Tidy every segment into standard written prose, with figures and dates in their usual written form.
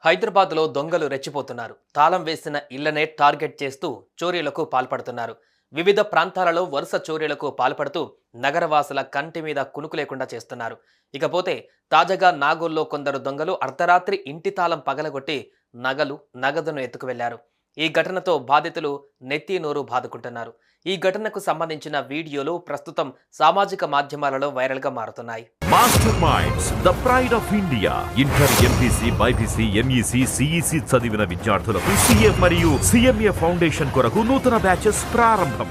హైదరాబాద్లో దొంగలు రెచ్చిపోతున్నారు. తాళం వేసిన ఇళ్లనే టార్గెట్ చేస్తూ చోరీలకు పాల్పడుతున్నారు. వివిధ ప్రాంతాలలో వరుస చోరీలకు పాల్పడుతూ నగరవాసుల కంటి మీద కునుకు లేకుండా చేస్తున్నారు. ఇకపోతే తాజాగా నాగోల్లో కొందరు దొంగలు అర్ధరాత్రి ఇంటి తాళం పగలగొట్టి నగదును ఎత్తుకు వెళ్లారు. ఈ ఘటనతో బాధితులు నెత్తి నోరు బాదుకుంటున్నారు. ఈ ఘటనకు సంబంధించిన వీడియోలు ప్రస్తుతం సామాజిక మాధ్యమాలలో వైరల్ గా మారుతున్నాయి. Master minds the pride of India. Inter, MPC, BiPC, MEC, CEC చదివిన విద్యార్థులకు సిఏ మరియు సిఎంఏ ఫౌండేషన్ కొరకు నూతన బ్యాచెస్ ప్రారంభం.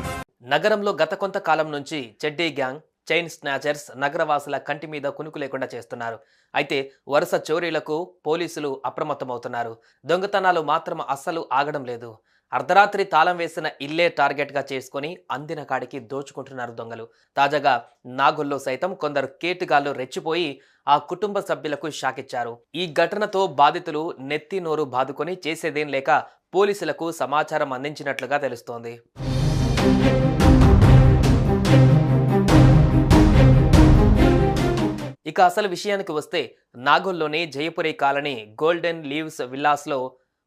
నగరంలో గత కొంతకాలం నుంచి చెడ్డీ గ్యాంగ్, చైన్ స్నాచర్స్ నగరవాసుల కంటి మీద కునుకు లేకుండా చేస్తున్నారు. అయితే వరుస చోరీలకు పోలీసులు అప్రమత్తమవుతున్నారు. దొంగతనాలు మాత్రం అస్సలు ఆగడం లేదు. అర్ధరాత్రి తాళం వేసిన ఇల్లే టార్గెట్ గా చేసుకుని అందిన కాడికి దోచుకుంటున్నారు దొంగలు. తాజాగా నాగోల్లో సైతం కొందరు కేటుగాళ్లు రెచ్చిపోయి ఆ కుటుంబ సభ్యులకు షాకిచ్చారు. ఈ ఘటనతో బాధితులు నెత్తి నోరు బాదుకొని చేసేదేం లేక పోలీసులకు సమాచారం అందించినట్లుగా తెలుస్తోంది. ఇక అసలు విషయానికి వస్తే నాగోల్లోని జయపురి కాలనీ గోల్డెన్ లీవ్స్ విల్లాస్లో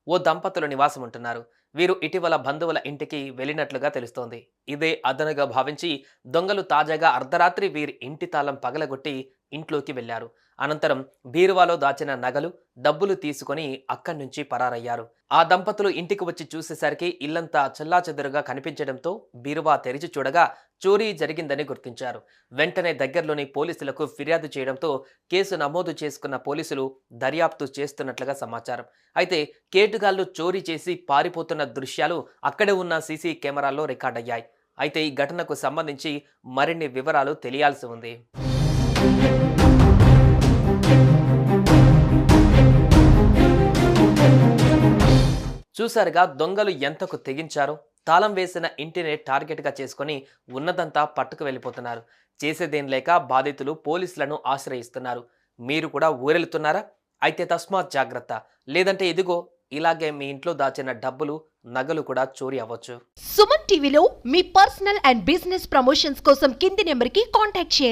ఓ దంపతులు నివాసం ఉంటున్నారు. వీరు ఇటీవల బంధువుల ఇంటికి వెళ్ళినట్లుగా తెలుస్తోంది. ఇదే అదనుగా భావించి దొంగలు తాజాగా అర్ధరాత్రి వీరి ఇంటి తాళం పగలగొట్టి ఇంట్లోకి వెళ్లారు. అనంతరం బీరువాలో దాచిన నగలు, డబ్బులు తీసుకుని అక్కడి నుంచి పరారయ్యారు. ఆ దంపతులు ఇంటికి వచ్చి చూసేసరికి ఇల్లంతా చెల్లాచెదురుగా కనిపించడంతో బీరువా తెరిచి చూడగా చోరీ జరిగిందని గుర్తించారు. వెంటనే దగ్గరలోని పోలీసులకు ఫిర్యాదు చేయడంతో కేసు నమోదు చేసుకున్న పోలీసులు దర్యాప్తు చేస్తున్నట్లుగా సమాచారం. అయితే కేటుగాళ్లు చోరీ చేసి పారిపోతున్న దృశ్యాలు అక్కడే ఉన్న సీసీ కెమెరాల్లో రికార్డయ్యాయి. అయితే ఈ ఘటనకు సంబంధించి మరిన్ని వివరాలు తెలియాల్సి ఉంది. చూసారుగా దొంగలు ఎంతకు తెగించారో. తాళం వేసిన ఇంటినే టార్గెట్గా చేసుకుని ఉన్నదంతా పట్టుకు వెళ్ళిపోతున్నారు. చేసేదేం లేక బాధితులు పోలీసులను ఆశ్రయిస్తున్నారు. మీరు కూడా ఊరెళ్తున్నారా? అయితే తస్మాత్ జాగ్రత్త. లేదంటే ఇదిగో ఇలాగే మీ ఇంట్లో దాచిన డబ్బులు, నగలు కూడా చోరీ అవ్వచ్చు. సుమన్ టీవీలో మీ పర్సనల్ అండ్ బిజినెస్ ప్రమోషన్స్ కోసం కింది నెంబర్కి కాంటాక్ట్ చేయండి.